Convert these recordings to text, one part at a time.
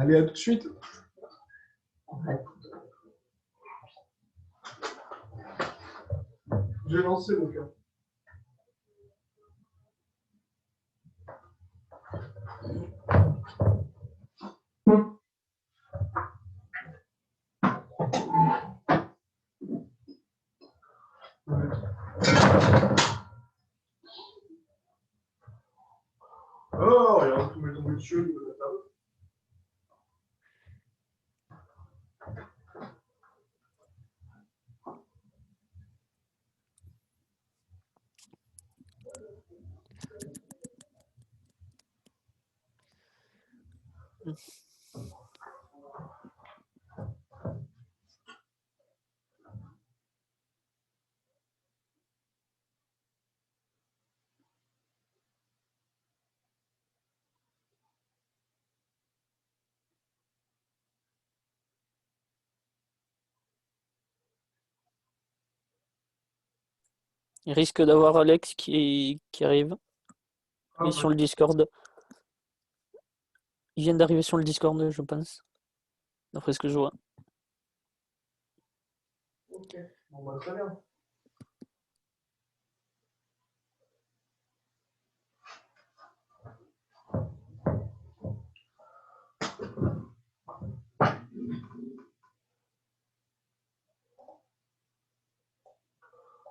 Allez, à tout de suite. J'ai lancé mon cœur. Oh, regarde, tout met tombé dessus au niveau de la table. Il risque d'avoir Alex qui arrive. Il est sur le Discord. Il vient d'arriver sur le Discord, je pense. D'après ce que je vois. Ok, bon, bah, très bien.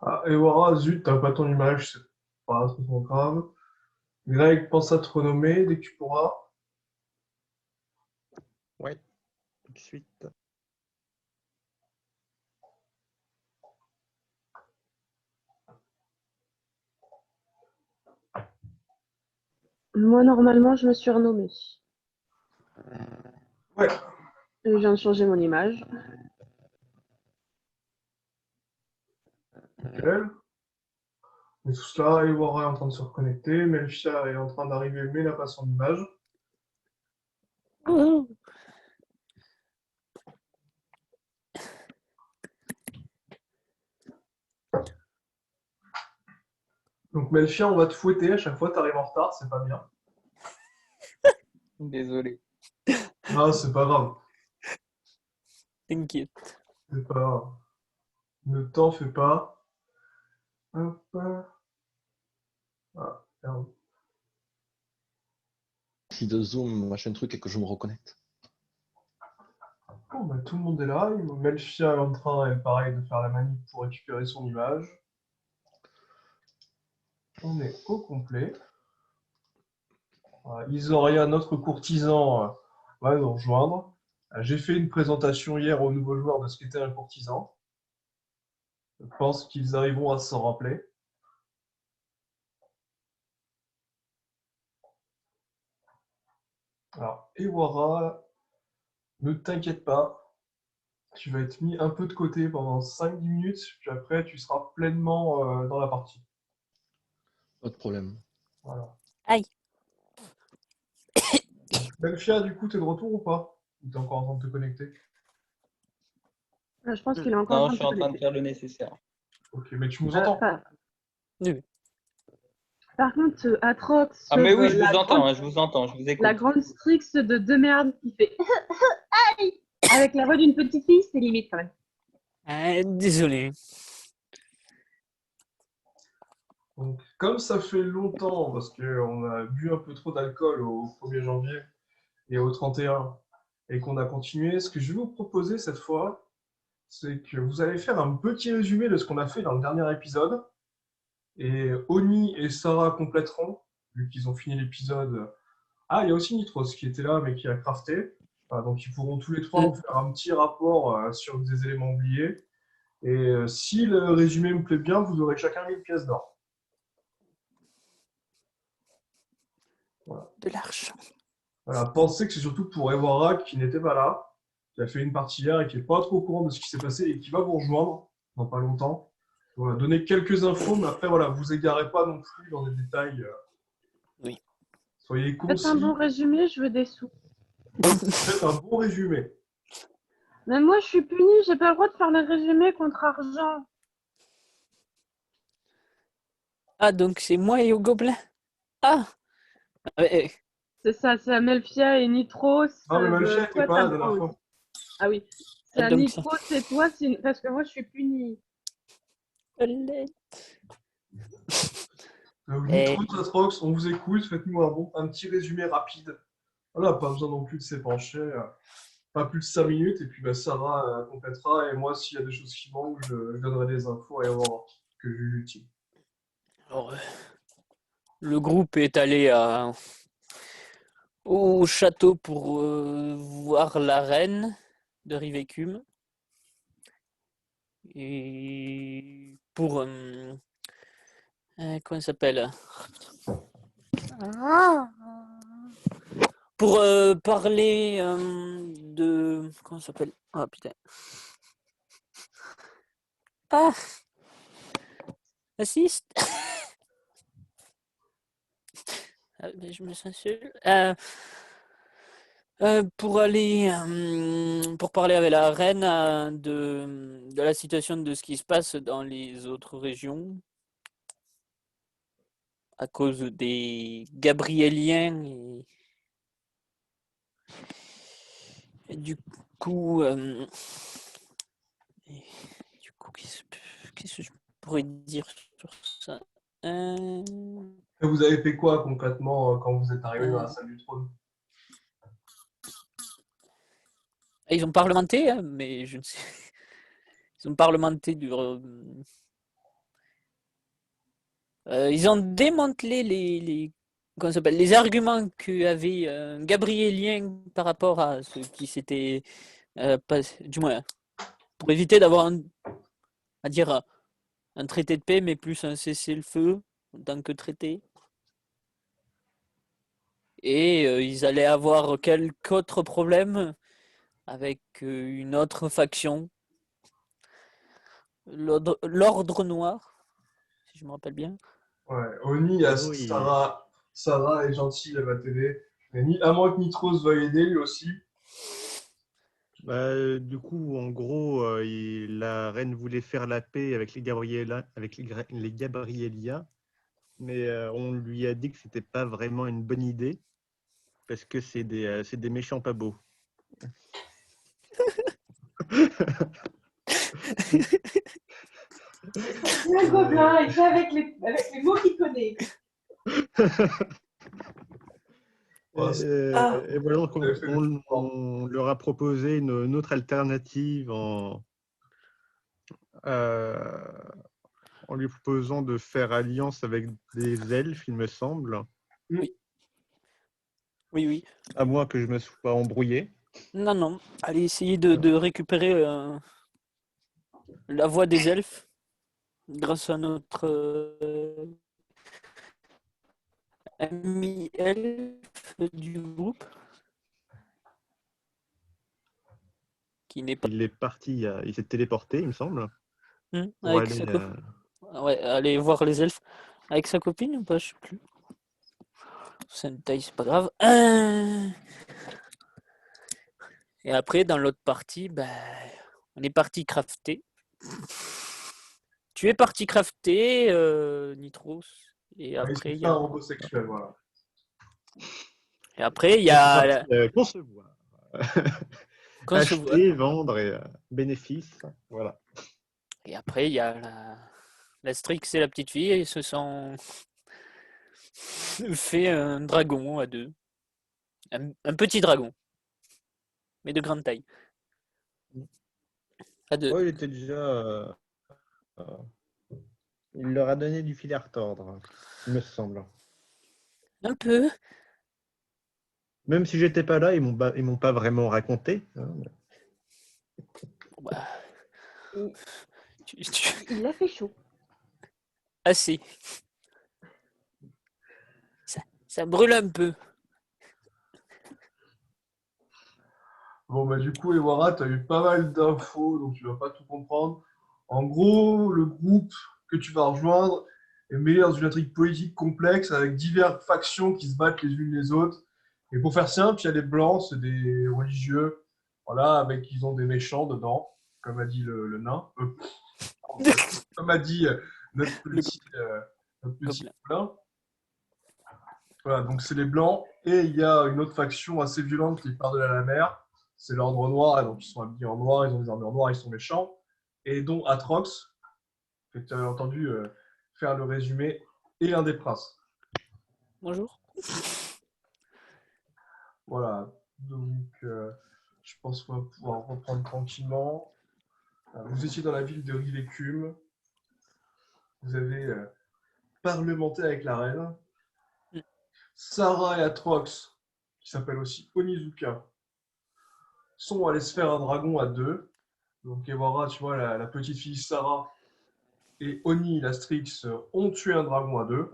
Ah, Ewara, zut, t'as pas ton image, c'est pas trop grave. Greg, pense à te renommer dès que tu pourras. Ouais, tout de suite. Moi, normalement, je me suis renommée. Ouais. Je viens de changer mon image. Nickel. Et tout cela, Ewara est en train de se reconnecter, Melchia est en train d'arriver mais n'a pas son image. Ouh. Donc Melchia, on va te fouetter à chaque fois, t'arrives en retard, c'est pas bien. Désolé. Ah, c'est pas grave, T'inquiète. c'est pas grave. Ne t'en fais pas. Hop. Ah, merde. Si de Zoom, machin truc, et que je me reconnecte. Bon, bah, tout le monde est là. Melchia est en train, elle, pareil, de faire la manip pour récupérer son image. On est au complet. Voilà, Isoria, notre courtisan, va nous rejoindre. J'ai fait une présentation hier aux nouveaux joueurs de ce qu'était un courtisan. Je pense qu'ils arriveront à s'en rappeler. Alors, Ewara, ne t'inquiète pas, tu vas être mis un peu de côté pendant 5-10 minutes, puis après tu seras pleinement dans la partie. Pas de problème. Voilà. Aïe. Belfia, du coup, t'es de retour ou pas? Ou t'es encore en train de te connecter? Je pense qu'il est encore en Non, train je de suis se en train de connecter. faire le nécessaire. Ok, mais tu nous entends? Oui. Par contre, Atrox, Ah, mais oui, je vous entends, je vous entends, je vous la écoute. grande Strix de merde qui fait aïe avec la voix d'une petite fille, c'est limite quand même. Désolé. Donc, comme ça fait longtemps, parce qu'on a bu un peu trop d'alcool au 1er janvier et au 31, et qu'on a continué, ce que je vais vous proposer cette fois, c'est que vous allez faire un petit résumé de ce qu'on a fait dans le dernier épisode, et Oni et Sarah compléteront, vu qu'ils ont fini l'épisode. Ah, il y a aussi Nitros qui était là, mais qui a crafté. Donc, ils pourront tous les trois vous faire un petit rapport sur des éléments oubliés. Et si le résumé me plaît bien, vous aurez chacun 1000 pièces d'or. Voilà. De l'argent. Voilà, pensez que c'est surtout pour Evora qui n'était pas là, qui a fait une partie hier et qui n'est pas trop au courant de ce qui s'est passé et qui va vous rejoindre dans pas longtemps. Voilà, donner quelques infos, mais après, voilà, vous égarez pas non plus dans des détails. Oui. Soyez Faites concis. un bon résumé, je veux des sous. Faites un bon résumé. Même moi, je suis punie, j'ai pas le droit de faire les résumés contre argent. Ah, donc c'est moi et au gobelin. Ah. C'est ça, c'est Amelfia et Nitros. Non, mais Malchia n'était Toi, pas là la t'as dernière le fois. pause. Ah oui. C'est Ah, à donc, Nitros et toi, parce que moi, je suis punie. Eh. Nitro, Atrox, on vous écoute, faites-nous un petit résumé rapide. Voilà, pas besoin non plus de s'épancher, pas plus de 5 minutes, et puis bah, Sarah complétera, et moi, s'il y a des choses qui manquent, je donnerai des infos et voir que j'ai utile. Alors, le groupe est allé au château pour voir la reine de Rivécume. Et pour... comment elle s'appelle? Pour parler de... Comment ça s'appelle? Ah putain. Ah! Assiste! Ah, mais je me sens seul. Pour aller... pour parler avec la reine de la situation de ce qui se passe dans les autres régions à cause des Gabriéliens et du coup... qu'est-ce que je pourrais dire sur ça? Et vous avez fait quoi concrètement quand vous êtes arrivé dans la Euh, salle du trône? Ils ont parlementé, hein, mais je ne sais. Ils ont parlementé ils ont démantelé comment ça s'appelle, les arguments qu'avait Gabriélien par rapport à ce qui s'était passé, du moins, pour éviter d'avoir à dire un traité de paix, mais plus un cessez-le-feu en tant que traité. Et ils allaient avoir quelques autres problèmes avec une autre faction, l'Ordre Noir, si je me rappelle bien. Ouais, Oni, Oui. Sarah est gentille, elle va t'aider. À moins que Nitros veuille aider lui aussi. Du coup, en gros, la reine voulait faire la paix avec les Gabriéliens, mais on lui a dit que c'était pas vraiment une bonne idée parce que c'est des méchants pas beaux. C'est un gobelin, il fait avec les mots qu'il connaît. Ouais, Et voilà, donc vous avez fait le plus fort. on leur a proposé une autre alternative euh, en lui proposant de faire alliance avec des elfes, il me semble, Oui, oui. à moins que je me sois embrouillé. Non, non. Allez essayer de récupérer la voix des elfes grâce à notre ami elfe du groupe, qui n'est pas... Il est parti, il s'est téléporté, il me semble, pour avec aller. ouais, aller voir les elfes avec sa copine ou pas, je sais plus. C'est une taille, c'est pas grave. Et après, dans l'autre partie, ben, on est parti crafter. Tu es parti crafter, Nitros. Et Ouais, il se après, il y fait un a... homosexuel, voilà. Et après, il y On est a... parti, concevoir. Concevoir. Acheter, vendre et bénéfice. Voilà. Et après, il y a la Strix et la petite fille, ils se sont fait un dragon à deux. Un petit dragon, mais de grande taille. À deux. Oh, il était déjà. Il leur a donné du fil à retordre, il me semble. Un peu. Même si j'étais pas là, ils m'ont pas vraiment raconté. Hein. Bah, Il, tu- il a fait chaud. Assez. Ça brûle un peu. Bon, bah, du coup, Ewara, tu as eu pas mal d'infos, donc tu vas pas tout comprendre. En gros, le groupe que tu vas rejoindre est mêlé dans une intrigue politique complexe avec diverses factions qui se battent les unes les autres. Et pour faire simple, il y a des blancs, c'est des religieux, voilà, avec ils ont des méchants dedans, comme a dit le nain. Comme a dit notre petit Gobelin. poulain. Voilà, donc c'est les blancs. Et il y a une autre faction assez violente qui est par-delà la mer. C'est l'ordre noir. Et donc ils sont habillés en noir, ils ont des armures noires, ils sont méchants. Et dont Atrox, que tu as entendu faire le résumé, et un des princes. Bonjour. Voilà, donc je pense qu'on va pouvoir reprendre tranquillement. Vous étiez dans la ville de Rivécume. Vous avez parlementé avec la reine. Mm. Sarah et Atrox, qui s'appellent aussi Onizuka, sont allés se faire un dragon à deux. Donc Ewara, tu vois, la petite fille Sarah et Oni, la Strix, ont tué un dragon à deux.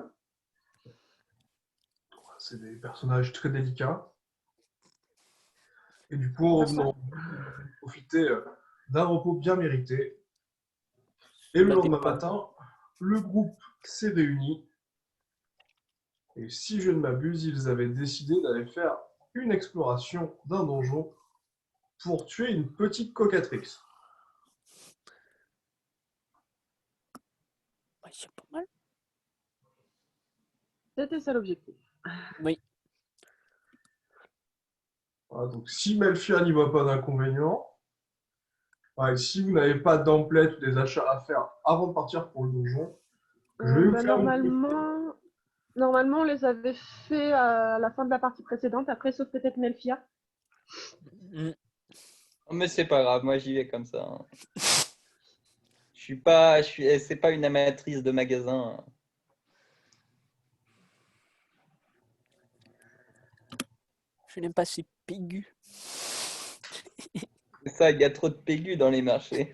C'est des personnages très délicats. Et du coup, en revenant, profiter d'un repos bien mérité. Et le Bah, des lendemain pommes. matin, le groupe s'est réuni. Et si je ne m'abuse, ils avaient décidé d'aller faire une exploration d'un donjon pour tuer une petite cocatrix. Ouais, c'est pas mal. C'était ça l'objectif. Oui. Voilà, donc si Melchior n'y voit pas d'inconvénient, et si vous n'avez pas d'emplette ou des achats à faire avant de partir pour le donjon, je vais vous faire Normalement, on les avait fait à la fin de la partie précédente, après, sauf peut-être Melfia. Mm. Oh, mais c'est pas grave, moi j'y vais comme ça, hein. C'est pas une amatrice de magasin, hein. Je n'aime pas ces pégus. C'est ça, il y a trop de pégus dans les marchés.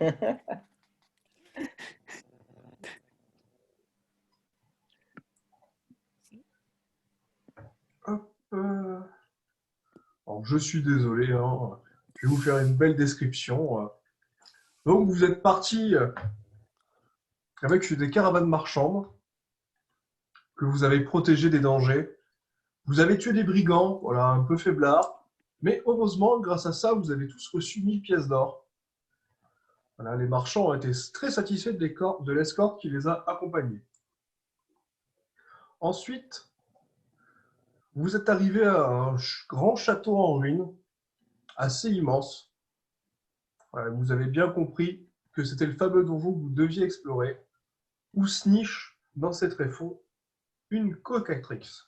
Hop, alors, je suis désolé, hein, je vais vous faire une belle description. Donc vous êtes parti avec des caravanes marchandes que vous avez protégées des dangers. Vous avez tué des brigands, voilà, un peu faiblards, mais heureusement, grâce à ça, vous avez tous reçu 1000 pièces d'or. Voilà, les marchands ont été très satisfaits de l'escorte qui les a accompagnés. Ensuite, vous êtes arrivé à un grand château en ruine, assez immense. Voilà, vous avez bien compris que c'était le fameux donjon que vous deviez explorer, où se niche dans ces tréfonds une cocatrix.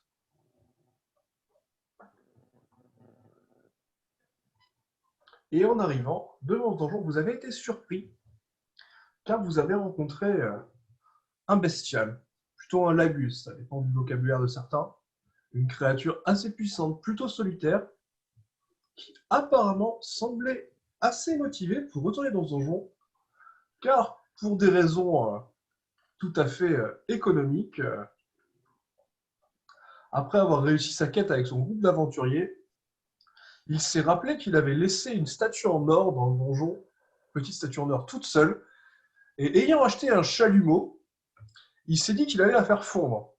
Et en arrivant devant ce donjon, vous avez été surpris, car vous avez rencontré un bestial, plutôt un lagus, ça dépend du vocabulaire de certains, une créature assez puissante, plutôt solitaire, qui apparemment semblait assez motivée pour retourner dans ce donjon, car pour des raisons tout à fait économiques, après avoir réussi sa quête avec son groupe d'aventuriers, il s'est rappelé qu'il avait laissé une statue en or dans le donjon, petite statue en or toute seule, et ayant acheté un chalumeau, il s'est dit qu'il allait la faire fondre.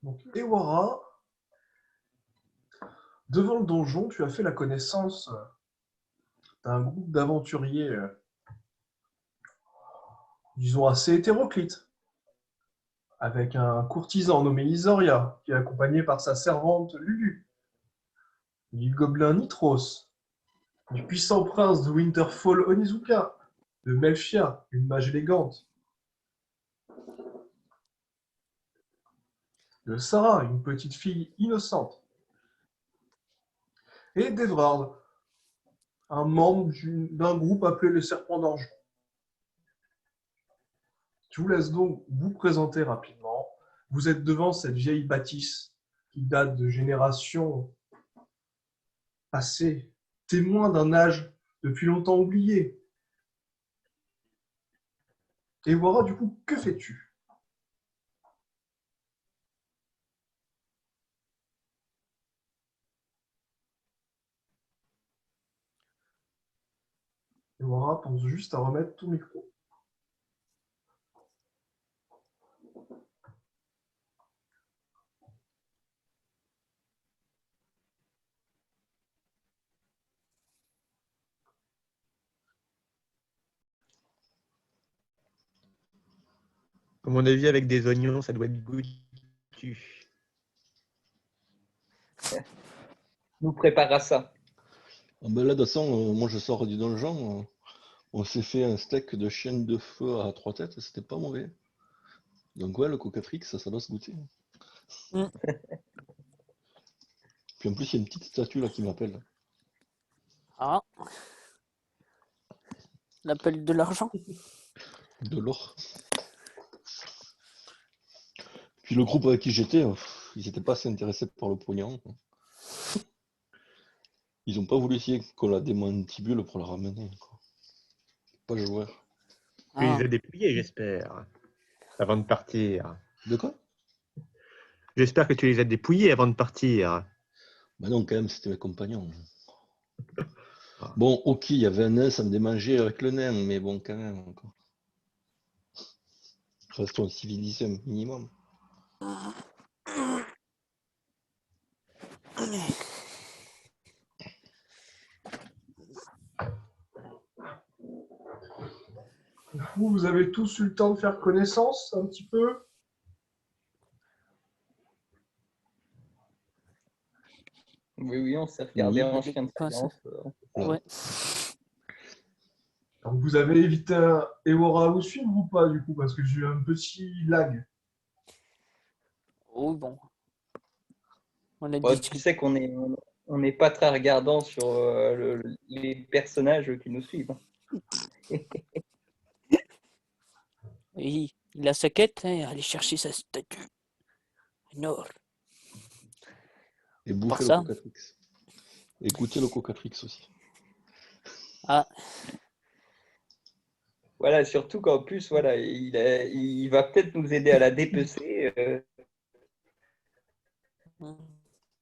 Donc, Ewara, devant le donjon, tu as fait la connaissance d'un groupe d'aventuriers, disons, assez hétéroclites, avec un courtisan nommé Isoria, qui est accompagné par sa servante Lulu, du gobelin Nitros, du puissant prince de Winterfall Onizuka, de Melfia, une mage élégante, de Sarah, une petite fille innocente, et d'Evrard, un membre d'un groupe appelé les Serpents d'Argent. Je vous laisse donc vous présenter rapidement. Vous êtes devant cette vieille bâtisse qui date de générations passées, témoin d'un âge depuis longtemps oublié. Et voilà, du coup, que fais-tu? Et voilà, pense juste à remettre ton micro. À mon avis, avec des oignons, ça doit être goûtu. Nous prépare à ça. Ah ben là, de toute façon, moi je sors du donjon. On s'est fait un steak de chienne de feu à 3 têtes, c'était pas mauvais. Donc ouais, le cocatrix, ça doit se goûter. Mm. Puis en plus, il y a une petite statue là qui m'appelle. Ah. L'appel de l'argent. De l'or. Puis le groupe avec qui j'étais, ils n'étaient pas assez intéressés par le pognon. Ils n'ont pas voulu essayer qu'on la démantibule pour la ramener, quoi. Pas joueur. Tu les Ah. as dépouillés, j'espère, avant de partir. De quoi? J'espère que tu les as dépouillés avant de partir. Bah non, quand même, c'était mes compagnons. Ah. Bon, ok, il y avait un nain, ça me démangeait avec le nain, mais bon, quand même, quoi. Restons civilisés un minimum. Vous avez tous eu le temps de faire connaissance un petit peu? Oui, on s'est regardé Oui. en chien de Quoi, ça? faïence. Ouais. Donc vous avez évité un Ewora à vous suivre ou pas du coup? Parce que j'ai eu un petit lag. Oh bon. On a Bon, tu discuté. sais on n'est pas très regardant sur les personnages qui nous suivent. Oui, il a sa quête, hein, aller chercher sa statue. En or. Et Pour bouffer le ça. cocatrix. Et goûter le cocatrix aussi. Ah. Voilà, surtout qu'en plus, voilà, il va peut-être nous aider à la dépecer.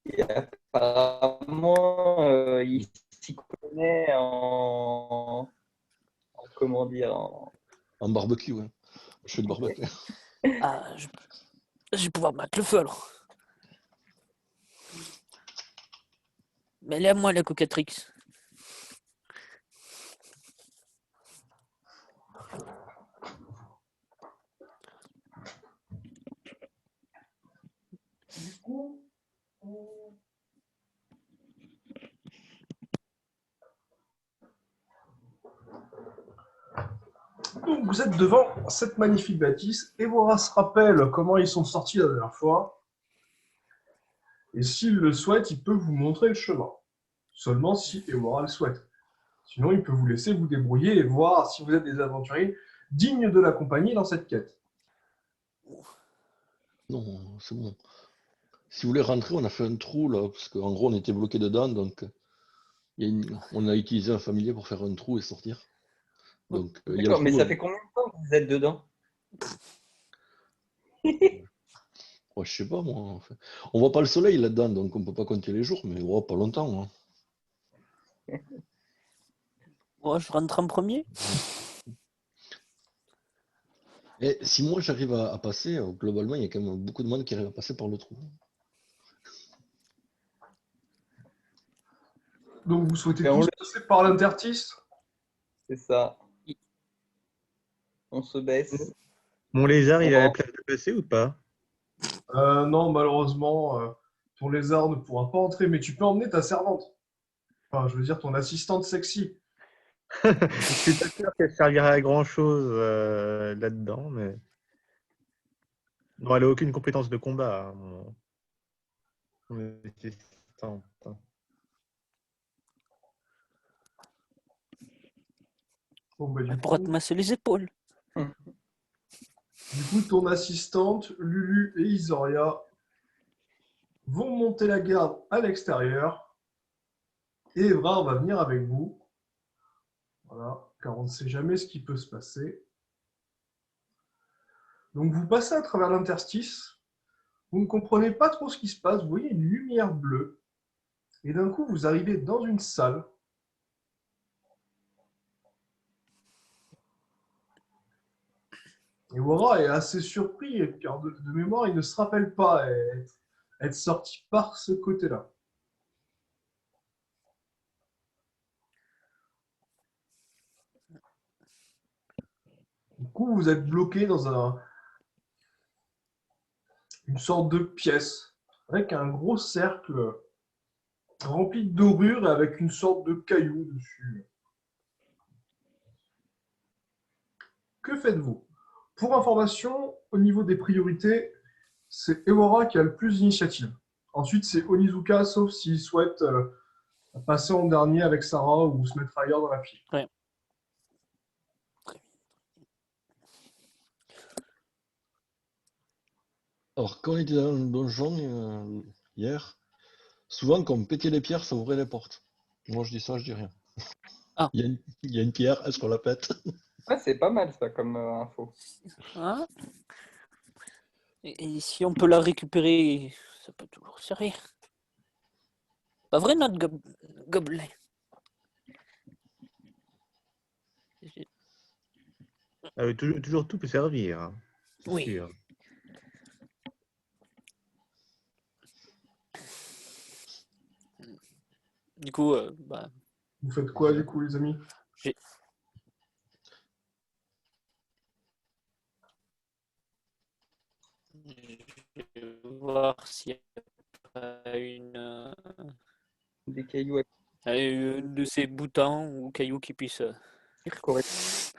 Et apparemment, il s'y connaît comment dire, En barbecue, hein. Je fais du barbecue. Ah, je vais pouvoir mettre le feu alors. Mais là, moi, la cocatrix. Du coup, donc, vous êtes devant cette magnifique bâtisse. Ewora se rappelle comment ils sont sortis la dernière fois. Et s'il le souhaite, il peut vous montrer le chemin. Seulement si Ewora le souhaite. Sinon, il peut vous laisser vous débrouiller et voir si vous êtes des aventuriers dignes de l'accompagner dans cette quête. Non, c'est bon. Si vous voulez rentrer, on a fait un trou là, parce qu'en gros on était bloqué dedans, donc on a utilisé un familier pour faire un trou et sortir. Donc il y a le D'accord, mais trou. ça fait combien de temps que vous êtes dedans? Ouais, je sais pas moi. En fait. On voit pas le soleil là-dedans, donc on peut pas compter les jours, mais pas longtemps. Hein. Moi, je rentre en premier. Et si moi j'arrive à passer, globalement il y a quand même beaucoup de monde qui arrive à passer par le trou. Donc vous souhaitez Et on tous le- passer par l'interstice? C'est ça. On se baisse. Mon lézard, il a la Bon. place de passer ou pas? Non, malheureusement, ton lézard ne pourra pas entrer, mais tu peux emmener ta servante. Enfin, je veux dire ton assistante sexy. Je suis pas sûr qu'elle servira à grand chose là-dedans, mais. Non, elle a aucune compétence de combat, hein, mon assistante. Bon, bah, Elle pourra te masser les épaules. du coup, ton assistante, Lulu et Isoria vont monter la garde à l'extérieur. Et Evrard va venir avec vous. Voilà, car on ne sait jamais ce qui peut se passer. Donc vous passez à travers l'interstice. Vous ne comprenez pas trop ce qui se passe. Vous voyez une lumière bleue. Et d'un coup, vous arrivez dans une salle. Et Wara est assez surpris, car de mémoire, il ne se rappelle pas être sorti par ce côté-là. Du coup, vous êtes bloqué dans une sorte de pièce avec un gros cercle rempli de dorures et avec une sorte de caillou dessus. Que faites-vous? Pour information, au niveau des priorités, c'est Ewara qui a le plus d'initiative. Ensuite, c'est Onizuka, sauf s'il souhaite passer en dernier avec Sarah ou se mettre ailleurs dans la pile. Ouais. Alors, quand on était dans le donjon hier, souvent, quand on pétait les pierres, ça ouvrait les portes. Moi, je dis ça, je dis rien. Ah. Il y a une pierre, est-ce qu'on la pète? Ouais, c'est pas mal ça comme info. Hein? Et si on peut la récupérer, ça peut toujours servir. Pas vrai, notre gobelin? Toujours tout peut servir, hein, c'est Oui. sûr. Du coup, Vous faites quoi du coup, les amis? je vais voir s'il y a Des cailloux une de ces boutons ou cailloux qui puissent. corrects.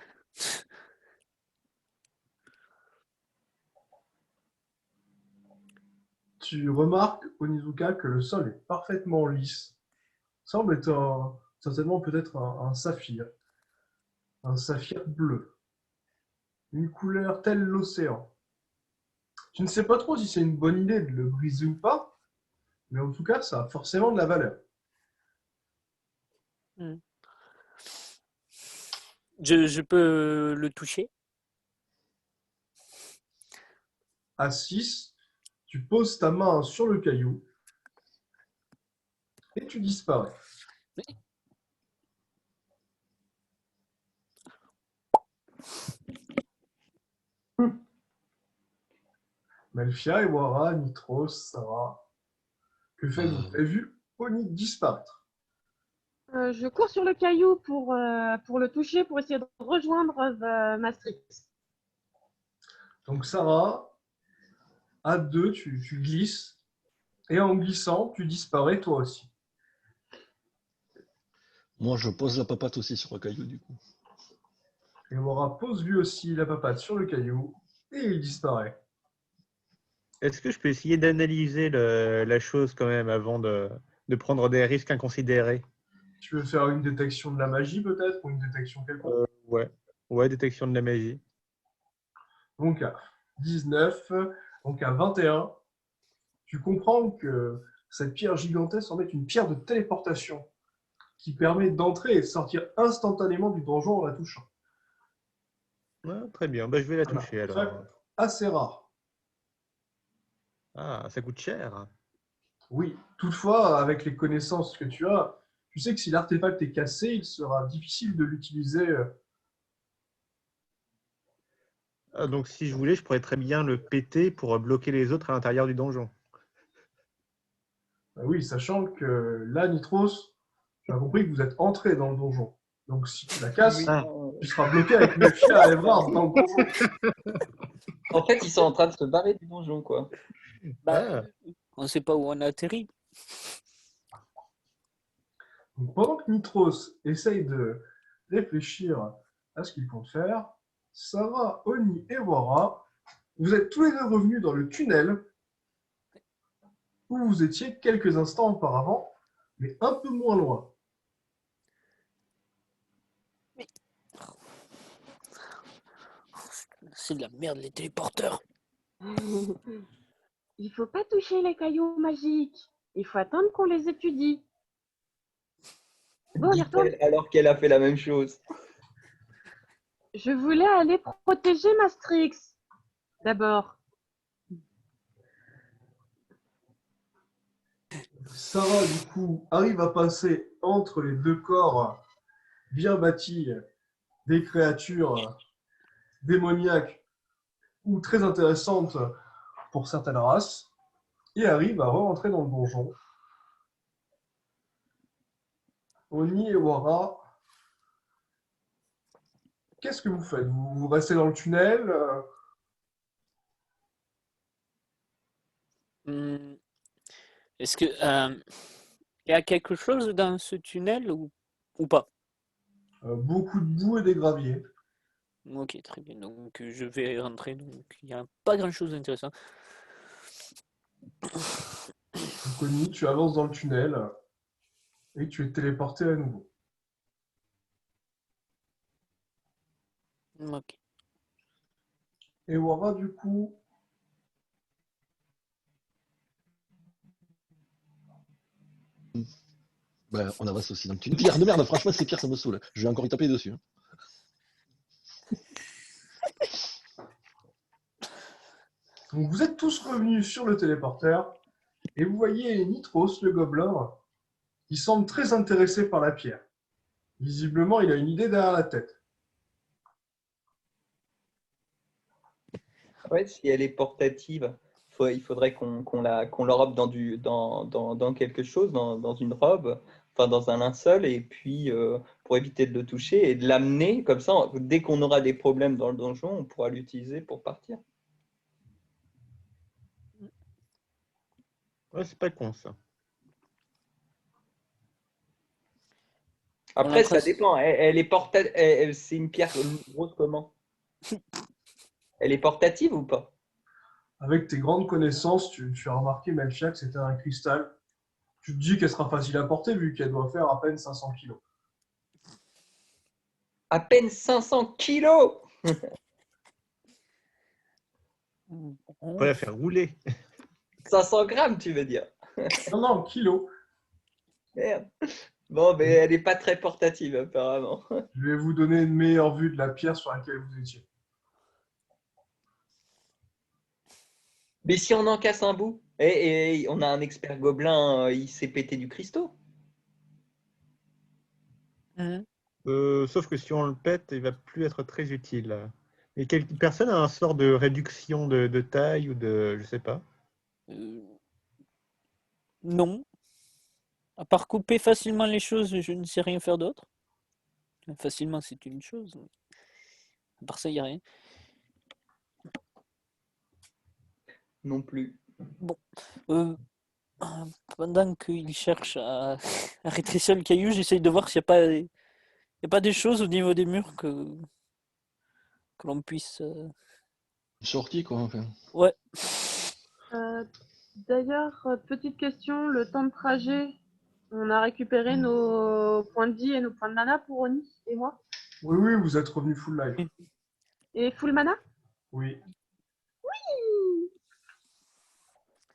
Tu remarques, Onizuka, que le sol est parfaitement lisse. Semble être certainement peut-être un saphir bleu, une couleur telle l'océan. Tu ne sais pas trop si c'est une bonne idée de le briser ou pas, mais en tout cas, ça a forcément de la valeur. Je peux le toucher? À 6, tu poses ta main sur le caillou et tu disparais. Melfia, Ewara, Nitros, Sarah, que faites-vous? Vous avez vu Oni disparaître. Je cours sur le caillou pour le toucher, pour essayer de rejoindre Maastricht. Donc Sarah, à 2, tu glisses, et en glissant, tu disparais toi aussi. Moi, je pose la papate aussi sur le caillou, du coup. Ewara pose lui aussi la papate sur le caillou, et il disparaît. Est-ce que je peux essayer d'analyser la chose quand même avant de prendre des risques inconsidérés? Tu veux faire une détection de la magie peut-être, ou une détection quelconque? Ouais, détection de la magie. Donc à 19, donc à 21, tu comprends que cette pierre gigantesque en est une pierre de téléportation qui permet d'entrer et de sortir instantanément du donjon en la touchant. Ouais, très bien, bah, je vais la Voilà. toucher C'est alors. assez rare. Ah, ça coûte cher. Oui, toutefois, avec les connaissances que tu as, tu sais que si l'artefact est cassé, il sera difficile de l'utiliser. Ah, donc si je voulais, je pourrais très bien le péter pour bloquer les autres à l'intérieur du donjon. Oui, sachant que là, Nitros, tu as compris que vous êtes entré dans le donjon. Donc si tu la casses, Ah. tu seras bloqué avec Melfia et Evrard dans le donjon. En fait, ils sont en train de se barrer du donjon, quoi. Ah. On ne sait pas où on a atterri. Donc, pendant que Nitros essaye de réfléchir à ce qu'il compte faire, Sarah, Oni et Wara, vous êtes tous les deux revenus dans le tunnel où vous étiez quelques instants auparavant, mais un peu moins loin. C'est de la merde, les téléporteurs. Il faut pas toucher les cailloux magiques. Il faut attendre qu'on les étudie. Bon, on y retourne. Dit-elle alors qu'elle a fait la même chose. Je voulais aller protéger Maastricht. D'abord. Sarah, du coup, arrive à passer entre les deux corps bien bâtis des créatures démoniaques ou très intéressantes pour certaines races et arrive à rentrer dans le donjon. Oni et Wara, qu'est-ce que vous faites? Vous restez dans le tunnel? Hmm, Est-ce que il y a quelque chose dans ce tunnel ou pas? Beaucoup de boue et des graviers. Ok, très bien. Donc je vais rentrer. Donc il n'y a pas grand-chose d'intéressant. Donc, Oni, tu avances dans le tunnel et tu es téléporté à nouveau. Ok. Et Wara, du coup, Ben, on avance aussi dans le tunnel. Pierre de merde, franchement, c'est Pierre, ça me saoule. Je vais encore y taper dessus. Hein. donc vous êtes tous revenus sur le téléporteur et vous voyez Nitros, le gobelin, qui semble très intéressé par la pierre. Visiblement, il a une idée derrière la tête. Ouais, si elle est portative, il faudrait qu'on l'enrobe dans quelque chose, dans une robe, enfin dans un linceul, et puis pour éviter de le toucher et de l'amener, comme ça, dès qu'on aura des problèmes dans le donjon, on pourra l'utiliser pour partir. Ouais, c'est pas con ça. On a Après, ça presque. dépend. Elle est c'est une pierre grosse comment? Elle est portative ou pas? Avec tes grandes connaissances, tu as remarqué, Melchia, que c'était un cristal. Tu te dis qu'elle sera facile à porter vu qu'elle doit faire à peine 500 kilos. À peine 500 kilos! On peut la faire rouler. 500 grammes, tu veux dire? Non, non, kilos. Merde. Bon, mais elle n'est pas très portative, apparemment. Je vais vous donner une meilleure vue de la pierre sur laquelle vous étiez. Mais si on en casse un bout, et on a un expert gobelin, il s'est pété du cristaux. Mhm. Sauf que si on le pète, il va plus être très utile. Et personne a un sort de réduction de taille ou de, je sais pas. Euh, non. À part couper facilement les choses, je ne sais rien faire d'autre. Facilement, c'est une chose. À part ça, il n'y a rien. Non plus. Bon. Euh, Pendant qu'il cherche à rétrécir le caillou, j'essaye de voir s'il n'y a pas, il y a pas des choses au niveau des murs que l'on puisse. Une sortie, quoi, enfin. Ouais. D'ailleurs, petite question, le temps de trajet, on a récupéré nos points de vie et nos points de mana pour Oni et moi. Oui, oui, vous êtes revenu full life. Et full mana? Oui.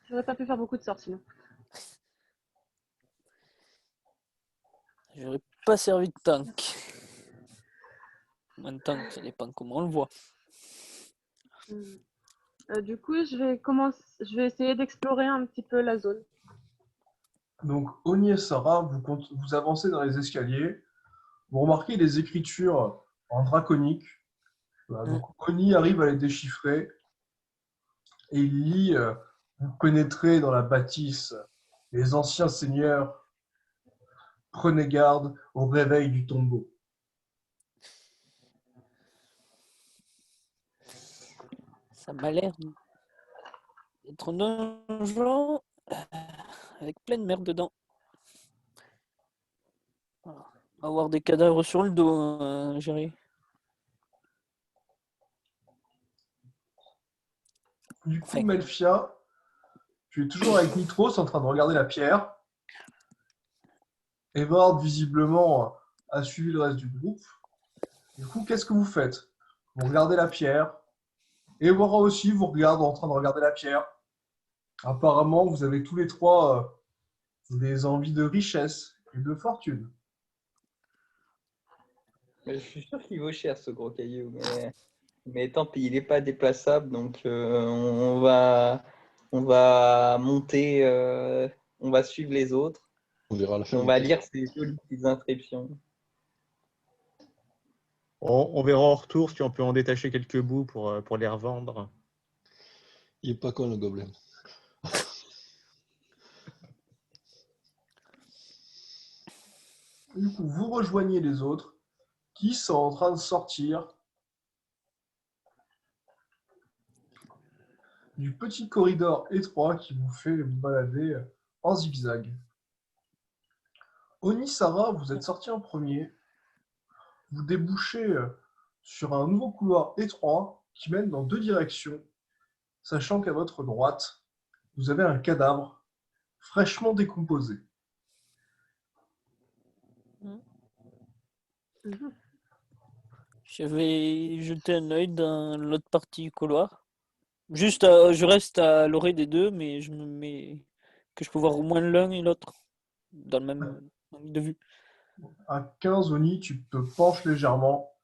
J'aurais pas pu faire beaucoup de sorts sinon. J'aurais pas servi de tank. En même temps, ça dépend comment on le voit. Du coup, je vais essayer d'explorer un petit peu la zone. Donc, Oni et Sarah, vous avancez dans les escaliers. Vous remarquez des écritures en draconique. Voilà, donc, Oni arrive à les déchiffrer et il lit vous pénétrez dans la bâtisse. Les anciens seigneurs, prenez garde au réveil du tombeau. Ça m'a l'air d'être un donjon avec plein de merde dedans. Voilà. Avoir des cadavres sur le dos, Géry. Du coup, Enfin, Melfia, tu es toujours avec Nitros en train de regarder la pierre. Evard, visiblement, a suivi le reste du groupe. Du coup, qu'est-ce que vous faites? Vous regardez la pierre. Et Wara aussi vous regarde en train de regarder la pierre. Apparemment, vous avez tous les trois des envies de richesse et de fortune. Mais je suis sûr qu'il vaut cher, ce gros caillou. Mais tant pis, il n'est pas déplaçable, donc on va monter, on va suivre les autres. On verra à la Et fin. on va lire ces jolies petites inscriptions. On verra en retour si on peut en détacher quelques bouts pour les revendre. Il est pas con, le gobelin. Du coup, vous rejoignez les autres qui sont en train de sortir du petit corridor étroit qui vous fait vous balader en zigzag. Oni, Sarah, vous êtes sortis en premier. Vous débouchez sur un nouveau couloir étroit qui mène dans deux directions, sachant qu'à votre droite, vous avez un cadavre fraîchement décomposé. Mhm. Je vais jeter un œil dans l'autre partie du couloir. Juste, je reste à l'orée des deux, mais je me mets que je peux voir au moins l'un et l'autre dans le même angle de vue. À 15, Oni, tu te penches légèrement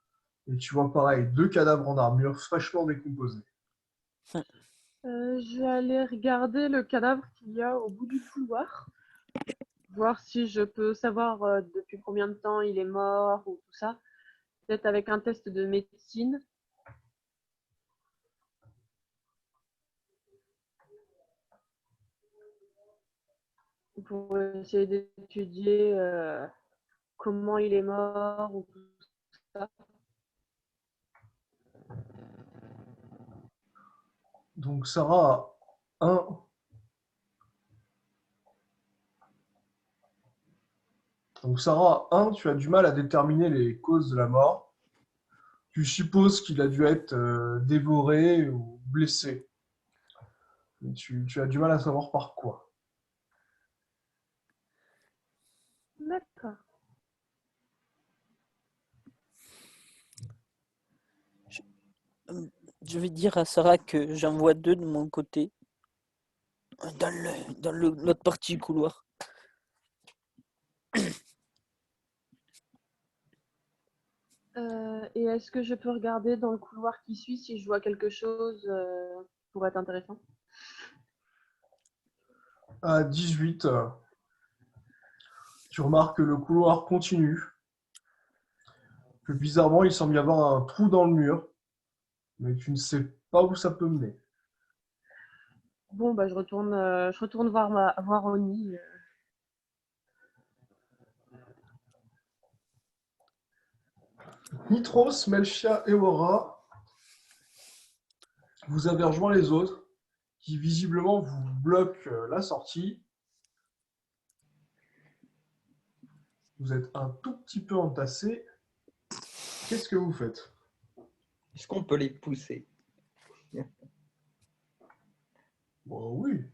et tu vois pareil, deux cadavres en armure fraîchement décomposés. Je vais aller regarder le cadavre qu'il y a au bout du couloir, voir si je peux savoir depuis combien de temps il est mort ou tout ça. Peut-être avec un test de médecine. Pour essayer d'étudier comment il est mort ou tout ça. Donc Sarah a 1. Donc Sarah a 1, tu as du mal à déterminer les causes de la mort. Tu supposes qu'il a dû être dévoré ou blessé. Mais tu as du mal à savoir par quoi. D'accord. Je vais dire à Sarah que j'envoie 2 de mon côté dans l'autre partie du couloir. Et est-ce que je peux regarder dans le couloir qui suit si je vois quelque chose qui pourrait être intéressant? À 18, tu remarques que le couloir continue. Que bizarrement, il semble y avoir un trou dans le mur. Mais tu ne sais pas où ça peut mener. Bon, bah, je retourne voir Oni. Nitros, Melchia et Aura, vous avez rejoint les autres qui visiblement vous bloquent la sortie. Vous êtes un tout petit peu entassés. Qu'est-ce que vous faites? Est-ce qu'on peut les pousser? Bon, oui.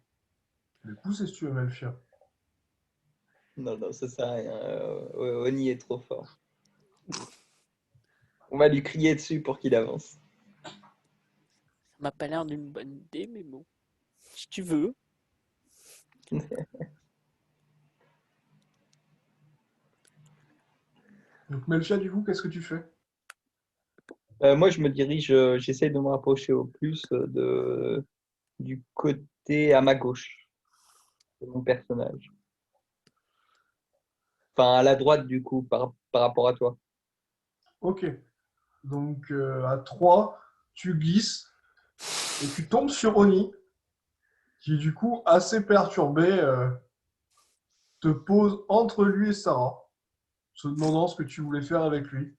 Les pousser si tu veux, Melchia. Non, non, ça sert à rien. Oni est trop fort. On va lui crier dessus pour qu'il avance. Ça m'a pas l'air d'une bonne idée, mais bon. Si tu veux. Donc Melchia, du coup, qu'est-ce que tu fais? Moi, je me dirige, j'essaie de me rapprocher au plus du côté à ma gauche de mon personnage. Enfin, à la droite, du coup, par rapport à toi. Ok. Donc à 3, tu glisses et tu tombes sur Oni, qui du coup, assez perturbé, te pose entre lui et Sarah, se demandant ce que tu voulais faire avec lui.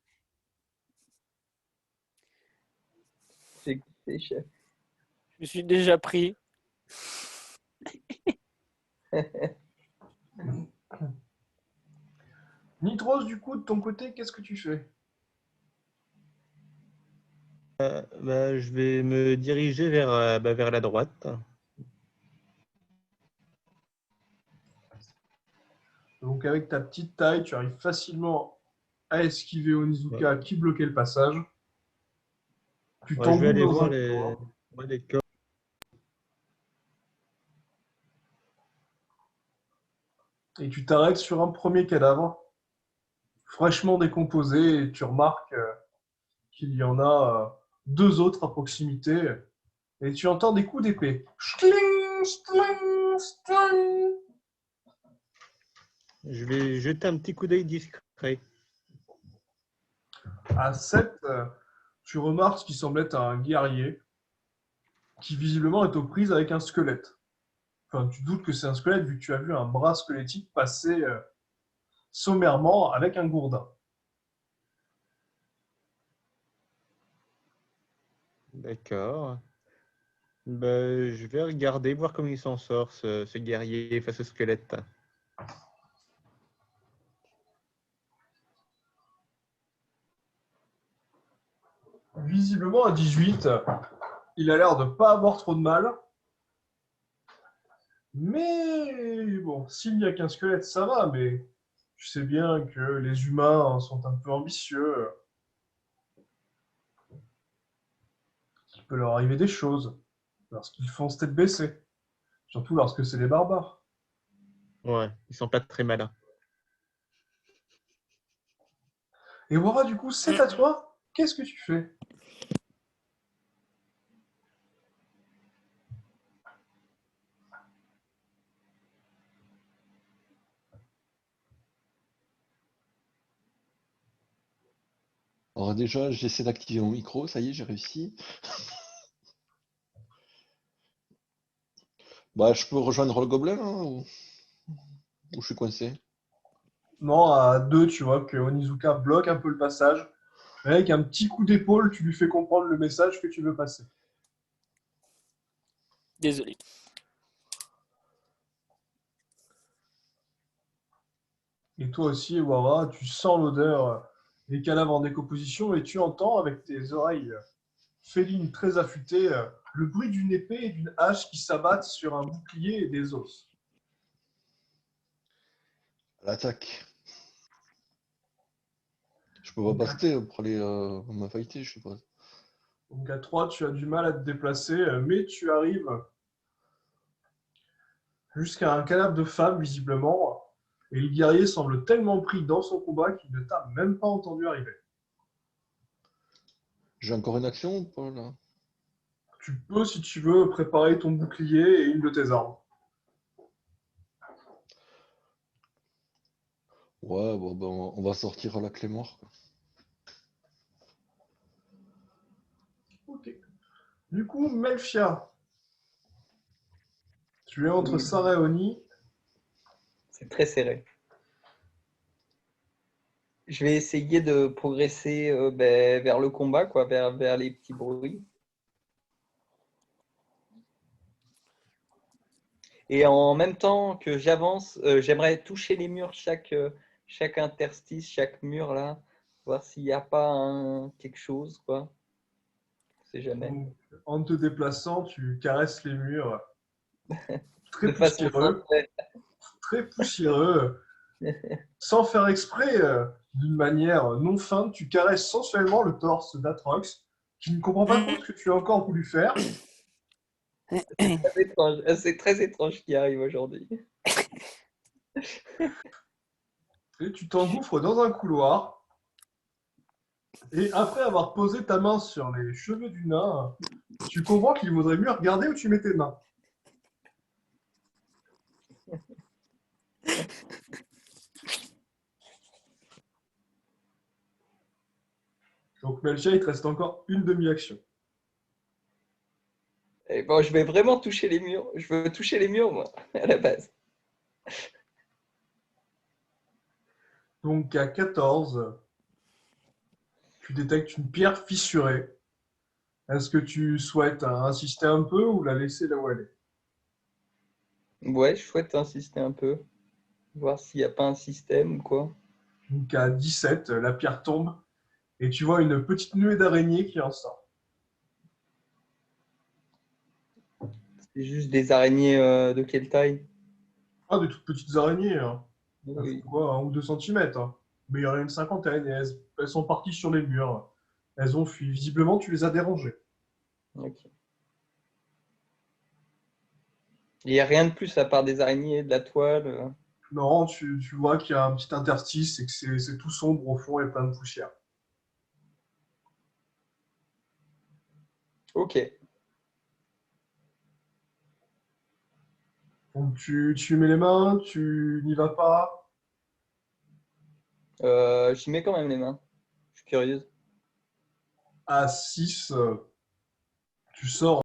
J'ai écouté, chef. Je suis déjà pris. Nitros, du coup, de ton côté, qu'est-ce que tu fais? Je vais me diriger vers la droite. Donc avec ta petite taille, tu arrives facilement à esquiver Onizuka qui bloquait le passage. Tu Ouais, je vais t'engouffres aller dans voir un couloir. les corps. Et tu t'arrêtes sur un premier cadavre, fraîchement décomposé, et tu remarques qu'il y en a 2 autres à proximité. Et tu entends des coups d'épée. Schling, schling, schling. Je vais jeter un petit coup d'œil discret. À 7, tu remarques ce qui semble être un guerrier qui visiblement est aux prises avec un squelette. Enfin, tu doutes que c'est un squelette vu que tu as vu un bras squelettique passer sommairement avec un gourdin. D'accord. Je vais regarder, voir comment il s'en sort, ce guerrier face au squelette. Visiblement, à 18, il a l'air de pas avoir trop de mal. Mais bon, s'il n'y a qu'un squelette, ça va, mais tu sais bien que les humains sont un peu ambitieux. Il peut leur arriver des choses lorsqu'ils foncent tête baissée, surtout lorsque c'est les barbares. Ouais, ils sont pas très malins. Et Wara, du coup, c'est à toi. Qu'est-ce que tu fais? Alors déjà, j'essaie d'activer mon micro, ça y est, j'ai réussi. Bah, je peux rejoindre le gobelin, hein, ou je suis coincé. Non, à 2, tu vois que Onizuka bloque un peu le passage. Avec un petit coup d'épaule, tu lui fais comprendre le message que tu veux passer. Désolé. Et toi aussi, Wara, tu sens l'odeur des cadavres en décomposition et tu entends avec tes oreilles félines très affûtées le bruit d'une épée et d'une hache qui s'abattent sur un bouclier et des os. À l'attaque. Je peux pas Donc, passer pour aller me fighter, je sais pas. Donc à 3, tu as du mal à te déplacer, mais tu arrives jusqu'à un cadavre de femme, visiblement. Et le guerrier semble tellement pris dans son combat qu'il ne t'a même pas entendu arriver. J'ai encore une action ou pas là? Tu peux, si tu veux, préparer ton bouclier et une de tes armes. Ouais, bon, ben, on va sortir à la clé mort, quoi. Ok. Du coup, Melfia, tu es entre Oui, Sarah et Oni. c'est très serré. Je vais essayer de progresser vers le combat, quoi, vers les petits bruits. Et en même temps que j'avance, j'aimerais toucher les murs, chaque interstice, chaque mur là, voir s'il n'y a pas quelque chose, quoi. On sait jamais. Donc, en te déplaçant, tu caresses les murs De façon sensuelle. très poussiéreux, sans faire exprès, d'une manière non feinte, tu caresses sensuellement le torse d'Atrox, qui ne comprend pas trop ce que tu as encore voulu faire. Très étrange. C'est très étrange ce qui arrive aujourd'hui. Et tu t'engouffres dans un couloir. Et après avoir posé ta main sur les cheveux du nain, tu comprends qu'il vaudrait mieux regarder où tu mets tes mains. Donc Melchia, il te reste encore une demi-action. Et bon, je vais vraiment toucher les murs. Je veux toucher les murs, moi, à la base. Donc à 14, tu détectes une pierre fissurée. Est-ce que tu souhaites insister un peu ou la laisser là où elle est? Ouais, je souhaite insister un peu. Voir s'il n'y a pas un système ou quoi. Donc à 17, la pierre tombe et tu vois une petite nuée d'araignées qui en sort. C'est juste des araignées de quelle taille? Ah, des toutes petites araignées, hein. Elles font Oui. quoi, 1 ou 2 centimètres, hein. Mais il y en a une cinquantaine et elles sont parties sur les murs. Elles ont fui. Visiblement, tu les as dérangées. Ok. Il n'y a rien de plus à part des araignées, de la toile. Non, tu vois qu'il y a un petit interstice et que c'est tout sombre au fond et plein de poussière. Ok. Donc tu mets les mains, tu n'y vas pas. J'y mets quand même les mains. Je suis curieuse. À 6, tu sors